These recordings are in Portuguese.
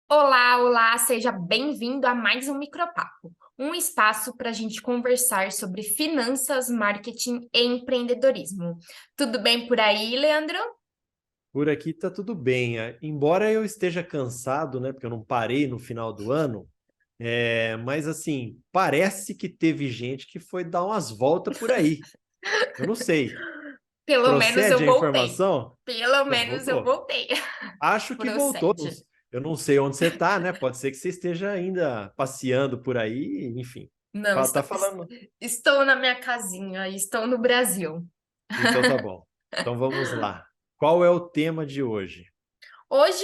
Olá, olá, seja bem-vindo a mais um Micropapo, um espaço para a gente conversar sobre finanças, marketing e empreendedorismo. Tudo bem por aí, Leandro? Por aqui tá tudo bem. Embora eu esteja cansado, né? Porque eu não parei no final do ano, mas assim, parece que teve gente que foi dar umas voltas por aí. Eu não sei. Pelo menos Procede eu a voltei. informação? Pelo Não, menos eu voltou. voltei. Acho que voltou. Procede. Eu não sei onde você tá, né? Pode ser que você esteja ainda passeando por aí, enfim. Não, Tá falando. estou na minha casinha, estou no Brasil. Então tá bom. Então vamos lá. Qual é o tema de hoje? Hoje,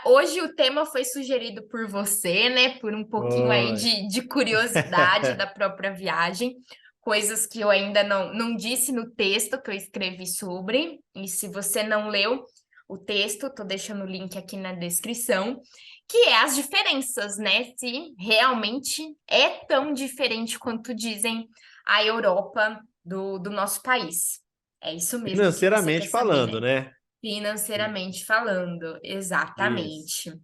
hoje o tema foi sugerido por você, né? Por um pouquinho aí Oi. de curiosidade da própria viagem, coisas que eu ainda não disse no texto que eu escrevi sobre. E se você não leu o texto, tô deixando o link aqui na descrição, que é as diferenças, né? Se realmente é tão diferente quanto dizem a Europa do nosso país. É isso mesmo que você quer Financeiramente saber, falando, né? né? Financeiramente falando, Isso. exatamente.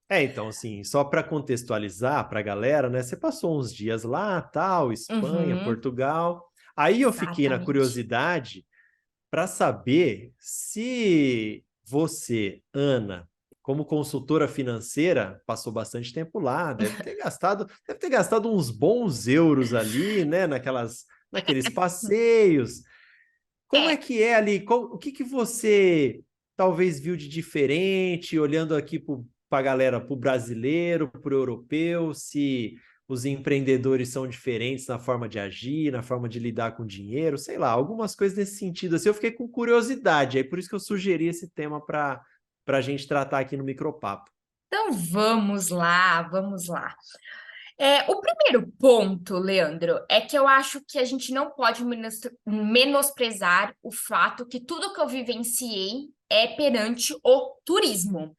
Então, assim, só para contextualizar para a galera, né? Você passou uns dias lá, tal, Espanha, Uhum, Portugal. Aí eu fiquei na exatamente. curiosidade para saber se você, Ana, como consultora financeira, passou bastante tempo lá, deve ter gastado uns bons euros ali, né? Naqueles passeios. Como é É, que é ali? O que que você talvez viu de diferente, olhando aqui para a galera, para o brasileiro, para o europeu, se os empreendedores são diferentes na forma de agir, na forma de lidar com dinheiro, sei lá, algumas coisas nesse sentido. Assim, eu fiquei com curiosidade, aí por isso que eu sugeri esse tema para a gente tratar aqui no Micropapo. então vamos lá, vamos lá. O primeiro ponto, Leandro, é que eu acho que a gente não pode menosprezar o fato que tudo que eu vivenciei é perante o turismo.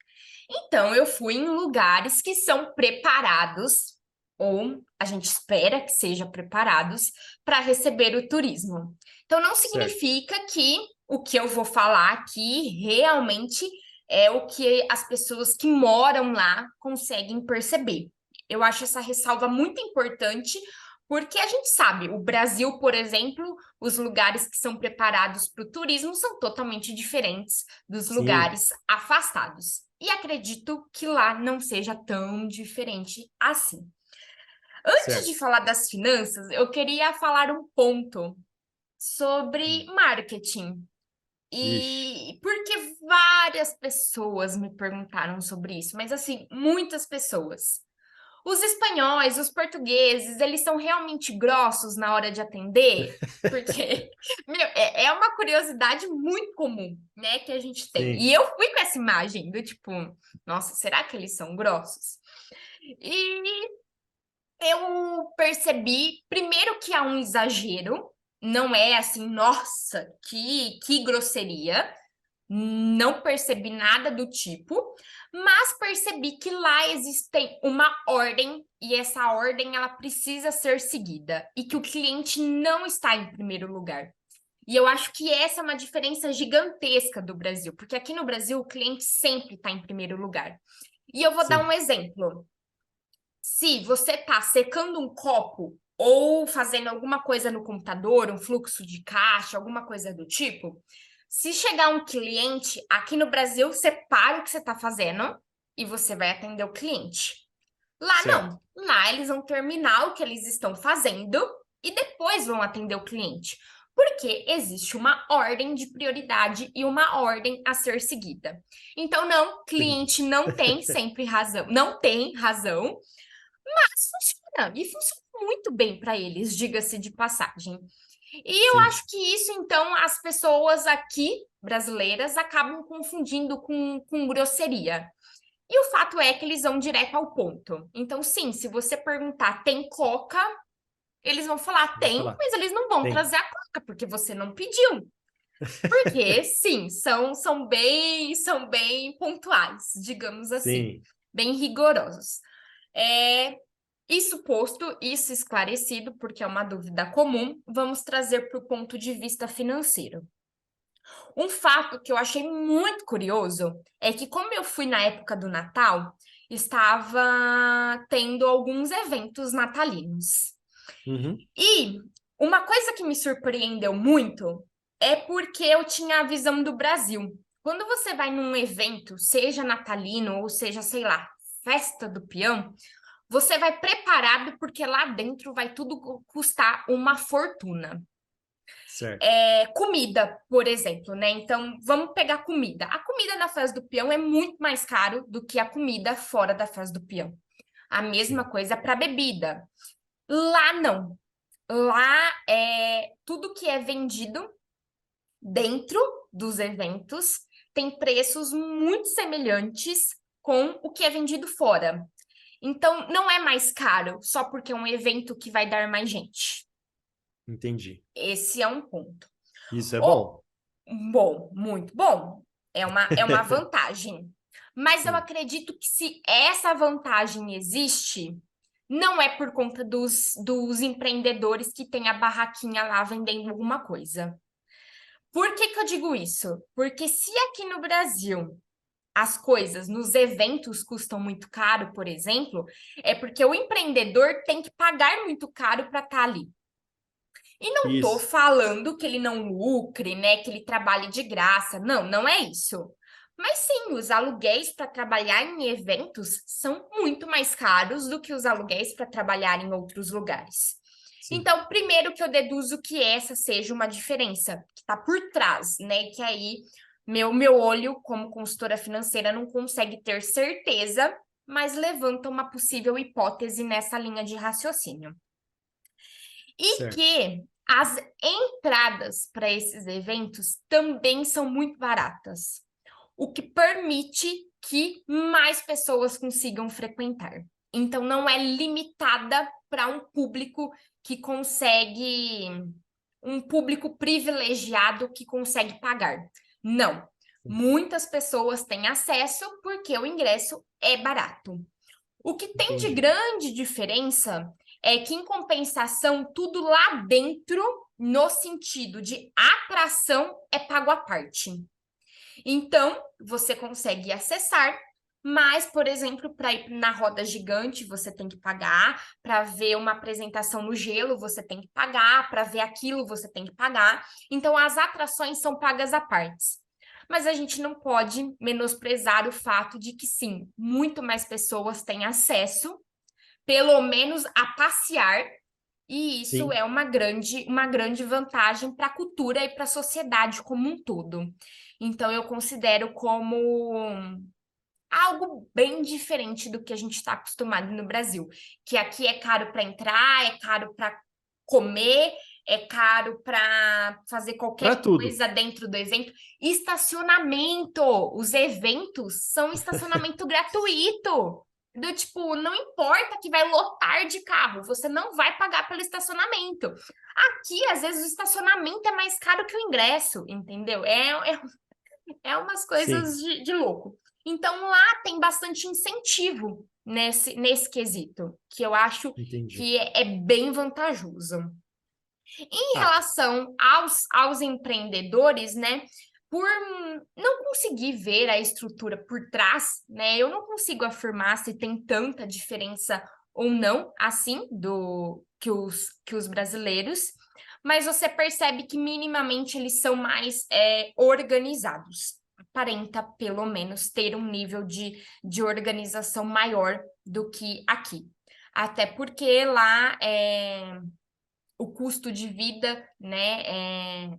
Então, eu fui em lugares que são preparados, ou a gente espera que sejam preparados, para receber o turismo. Então, não Certo. significa que o que eu vou falar aqui realmente é o que as pessoas que moram lá conseguem perceber. Eu acho essa ressalva muito importante, porque a gente sabe, o Brasil, por exemplo, os lugares que são preparados para o turismo são totalmente diferentes dos Sim, lugares afastados. E acredito que lá não seja tão diferente assim. Antes de certo. falar das finanças, eu queria falar um ponto sobre Hum. marketing. Ixi. E porque várias pessoas me perguntaram sobre isso, mas assim, muitas pessoas. Os espanhóis, os portugueses, eles são realmente grossos na hora de atender? Porque, meu, é uma curiosidade muito comum, né, que a gente tem. E Sim, eu fui com essa imagem do tipo, nossa, será que eles são grossos? E eu percebi, primeiro, que há um exagero, não é assim, nossa, que grosseria. Não percebi nada do tipo, mas percebi que lá existe uma ordem e essa ordem ela precisa ser seguida e que o cliente não está em primeiro lugar. E eu acho que essa é uma diferença gigantesca do Brasil, porque aqui no Brasil o cliente sempre está em primeiro lugar. E eu vou dar um sim, exemplo. Se você está secando um copo ou fazendo alguma coisa no computador, um fluxo de caixa, alguma coisa do tipo, se chegar um cliente aqui no Brasil, você para o que você está fazendo e você vai atender o cliente. Lá certo. não. Lá eles vão terminar o que eles estão fazendo e depois vão atender o cliente. Porque existe uma ordem de prioridade e uma ordem a ser seguida. Então, não, Entendi. cliente não tem sempre razão, não tem razão, mas funciona, e funciona muito bem para eles, diga-se de passagem. E eu Sim. acho que isso, então, as pessoas aqui, brasileiras, acabam confundindo com grosseria. E o fato é que eles vão direto ao ponto. Então, sim, se você perguntar, tem coca? Eles vão falar, Vou tem, falar. mas eles não vão Tem. trazer a coca, porque você não pediu. Porque, sim, são bem pontuais, digamos assim, Sim. bem rigorosos. É, isso posto, isso esclarecido, porque é uma dúvida comum, vamos trazer para o ponto de vista financeiro. Um fato que eu achei muito curioso é que, como eu fui na época do Natal, estava tendo alguns eventos natalinos. Uhum. E uma coisa que me surpreendeu muito é porque eu tinha a visão do Brasil. Quando você vai num evento, seja natalino ou seja, sei lá, festa do peão, você vai preparado porque lá dentro vai tudo custar uma fortuna. Certo. Comida, por exemplo, né? Então, vamos pegar comida. A comida na festa do peão é muito mais caro do que a comida fora da festa do peão. A mesma Sim. coisa para bebida. Lá não. Lá tudo que é vendido dentro dos eventos tem preços muito semelhantes com o que é vendido fora. Então, não é mais caro só porque é um evento que vai dar mais gente. Entendi. Esse é um ponto. Isso é O bom. Bom, muito bom. É uma vantagem. Mas eu Sim. acredito que se essa vantagem existe, não é por conta dos empreendedores que têm a barraquinha lá vendendo alguma coisa. Por que que eu digo isso? Porque se aqui no Brasil as coisas nos eventos custam muito caro, por exemplo, é porque o empreendedor tem que pagar muito caro para estar ali. E não estou Isso. falando que ele não lucre, né? Que ele trabalhe de graça. Não, não é isso. Mas sim, os aluguéis para trabalhar em eventos são muito mais caros do que os aluguéis para trabalhar em outros lugares. Sim. Então, primeiro que eu deduzo que essa seja uma diferença que está por trás, né? Que aí meu olho, como consultora financeira, não consegue ter certeza, mas levanta uma possível hipótese nessa linha de raciocínio. E Certo. que as entradas para esses eventos também são muito baratas, o que permite que mais pessoas consigam frequentar. Então, não é limitada para um público que consegue, um público privilegiado que consegue pagar. Não. Muitas pessoas têm acesso porque o ingresso é barato. O que tem de Entendi. grande diferença é que, em compensação, tudo lá dentro, no sentido de atração, é pago à parte. Então, você consegue acessar, mas, por exemplo, para ir na roda gigante, você tem que pagar, para ver uma apresentação no gelo, você tem que pagar, para ver aquilo, você tem que pagar. Então, as atrações são pagas à parte. Mas a gente não pode menosprezar o fato de que, sim, muito mais pessoas têm acesso, pelo menos a passear, e isso Sim. é uma grande vantagem para a cultura e para a sociedade como um todo. Então, eu considero como algo bem diferente do que a gente está acostumado no Brasil, que aqui é caro para entrar, é caro para comer, é caro para fazer Para qualquer tudo. coisa dentro do evento. Estacionamento, os eventos são estacionamento gratuito. Do tipo, não importa que vai lotar de carro, você não vai pagar pelo estacionamento. Aqui, às vezes, o estacionamento é mais caro que o ingresso, entendeu? É umas Sim. coisas de louco. Então, lá tem bastante incentivo nesse quesito, que eu acho Entendi. que é bem vantajoso. Em Ah, relação aos empreendedores, né? Por não conseguir ver a estrutura por trás, né? Eu não consigo afirmar se tem tanta diferença ou não, assim, do que os brasileiros, mas você percebe que minimamente eles são mais organizados. Aparenta, pelo menos, ter um nível de organização maior do que aqui. Até porque lá o custo de vida, né,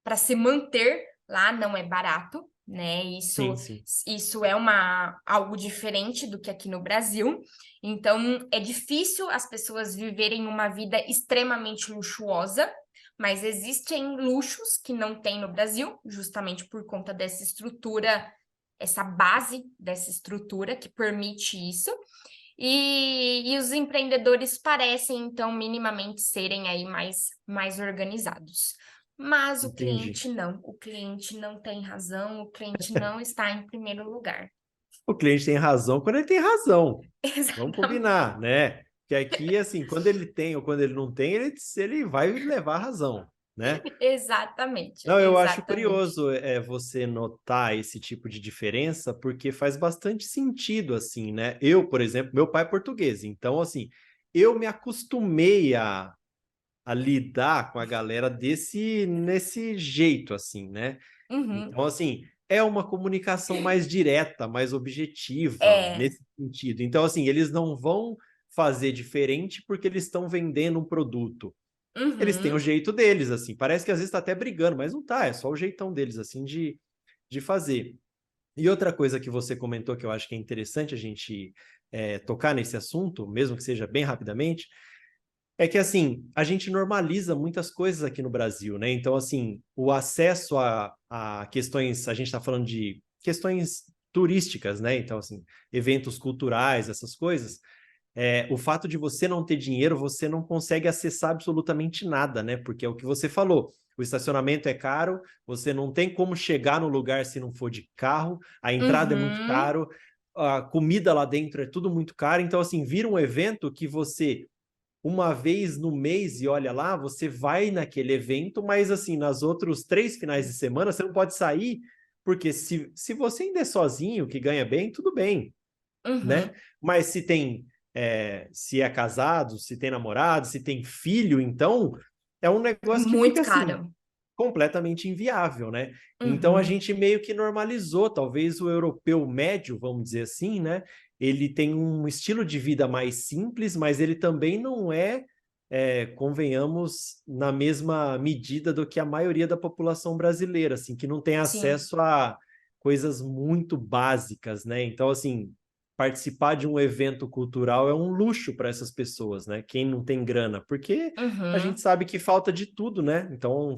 para se manter lá não é barato, né? Isso, sim, sim. isso é algo diferente do que aqui no Brasil. Então, é difícil as pessoas viverem uma vida extremamente luxuosa, mas existem luxos que não tem no Brasil, justamente por conta dessa estrutura, essa base dessa estrutura que permite isso. E os empreendedores parecem, então, minimamente serem aí mais organizados. Mas Entendi. o cliente não tem razão, o cliente não está em primeiro lugar. O cliente tem razão quando ele tem razão. Vamos Exatamente. combinar, né? Que aqui, assim, quando ele tem ou quando ele não tem, ele vai levar a razão. né? Exatamente, Não, eu acho exatamente. curioso você notar esse tipo de diferença, porque faz bastante sentido, assim, né? Eu, por exemplo, meu pai é português, então, assim, eu me acostumei a lidar com a galera nesse jeito, assim, né? Uhum. Então, assim, é uma comunicação mais direta, mais objetiva É, nesse sentido. Então, assim, eles não vão fazer diferente porque eles estão vendendo um produto. Eles têm o uhum, jeito deles, assim. Parece que às vezes está até brigando, mas não tá, é só o jeitão deles, assim, de fazer. E outra coisa que você comentou que eu acho que é interessante a gente tocar nesse assunto, mesmo que seja bem rapidamente, é que, assim, a gente normaliza muitas coisas aqui no Brasil, né? Então, assim, o acesso a questões, a gente está falando de questões turísticas, né? Então, assim, eventos culturais, essas coisas, o fato de você não ter dinheiro, você não consegue acessar absolutamente nada, né? Porque é o que você falou. O estacionamento é caro, você não tem como chegar no lugar se não for de carro, a entrada é muito uhum, caro, a comida lá dentro é tudo muito caro. Então, assim, vira um evento que você, uma vez no mês, e olha lá, você vai naquele evento, mas, assim, nas outros 3 finais de semana, você não pode sair, porque se você ainda é sozinho, que ganha bem, tudo bem, né? uhum. Mas se é casado, se tem namorado, se tem filho, então é um negócio que fica Muito assim caro. completamente inviável, né? Então a Uhum, gente meio que normalizou, talvez o europeu médio, vamos dizer assim, né? Ele tem um estilo de vida mais simples, mas ele também não convenhamos, na mesma medida do que a maioria da população brasileira, assim, que não tem sim. acesso a coisas muito básicas, né? Então, assim, participar de um evento cultural é um luxo para essas pessoas, né? Quem não tem grana, porque a gente Uhum, sabe que falta de tudo, né? Então,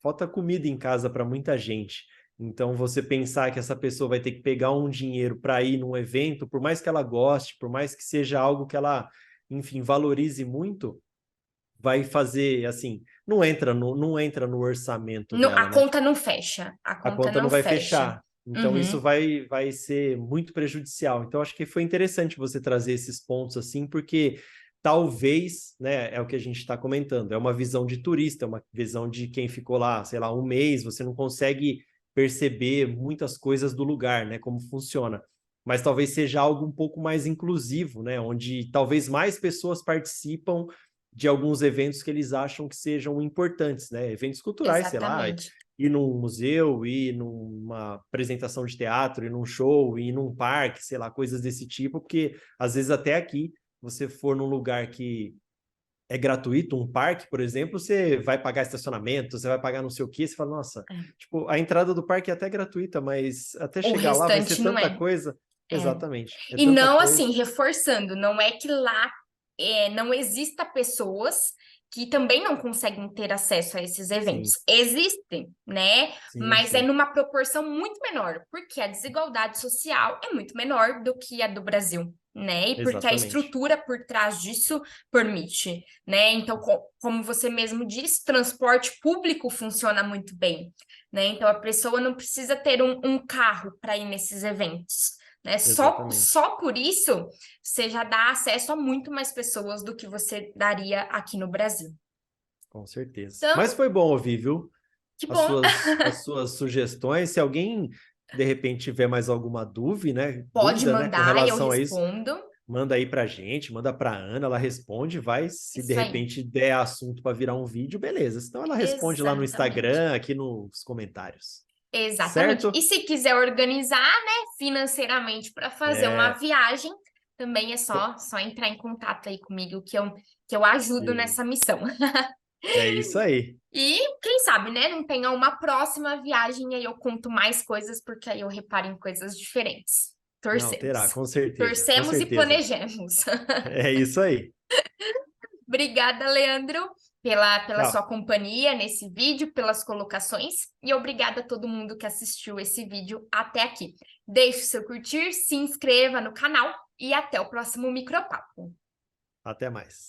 falta comida em casa para muita gente. Então, você pensar que essa pessoa vai ter que pegar um dinheiro para ir num evento, por mais que ela goste, por mais que seja algo que ela, enfim, valorize muito, vai fazer assim, não entra no orçamento A dela, né? conta não fecha. A A conta conta não não vai fecha. fechar. Então, isso Uhum, vai ser muito prejudicial. Então, acho que foi interessante você trazer esses pontos assim, porque talvez, né, é o que a gente está comentando, é uma visão de turista, é uma visão de quem ficou lá, sei lá, um mês, você não consegue perceber muitas coisas do lugar, né, como funciona. Mas talvez seja algo um pouco mais inclusivo, né, onde talvez mais pessoas participam de alguns eventos que eles acham que sejam importantes, né, eventos culturais, sei lá, exatamente. ir num museu, ir numa apresentação de teatro, ir num show, ir num parque, sei lá, coisas desse tipo, porque às vezes até aqui, você for num lugar que é gratuito, um parque, por exemplo, você vai pagar estacionamento, você vai pagar não sei o quê, você fala, nossa, É. tipo, a entrada do parque é até gratuita, mas até O chegar lá vai ser restante não tanta é. coisa. É. Exatamente, é E tanta não coisa. assim, reforçando, não é que lá não exista pessoas que também não conseguem ter acesso a esses eventos. Sim, Existem, né? sim, Mas é sim, numa proporção muito menor, porque a desigualdade social é muito menor do que a do Brasil, né? E porque a exatamente, estrutura por trás disso permite, né? Então, como você mesmo disse, transporte público funciona muito bem, né? Então, a pessoa não precisa ter um carro para ir nesses eventos. Né? exatamente, Só por isso você já dá acesso a muito mais pessoas do que você daria aqui no Brasil. com certeza. Mas Então, foi bom ouvir, viu? que as bom. suas, as suas sugestões. Se alguém, de repente, tiver mais alguma Pode dúvida, né, com mandar e eu relação a isso, respondo. manda aí pra gente, manda pra Ana, ela responde, vai, se de Isso aí. repente der assunto para virar um vídeo, beleza. Senão ela responde lá no Exatamente. Instagram, aqui nos comentários. Exatamente. E Certo? se quiser organizar, né, financeiramente para fazer uma É, viagem, também é co- só entrar em contato aí comigo que eu ajudo e- nessa missão. é isso aí. E quem sabe, né, não tenha uma próxima viagem e aí eu conto mais coisas, porque aí eu reparo em coisas diferentes. Não, terá, Torcemos. com certeza, com Torcemos e certeza. planejemos. É isso aí. Obrigada, Leandro, pela Tchau. sua companhia nesse vídeo, pelas colocações, e obrigada a todo mundo que assistiu esse vídeo até aqui. Deixe o seu curtir, se inscreva no canal e até o próximo Micropapo. Até mais.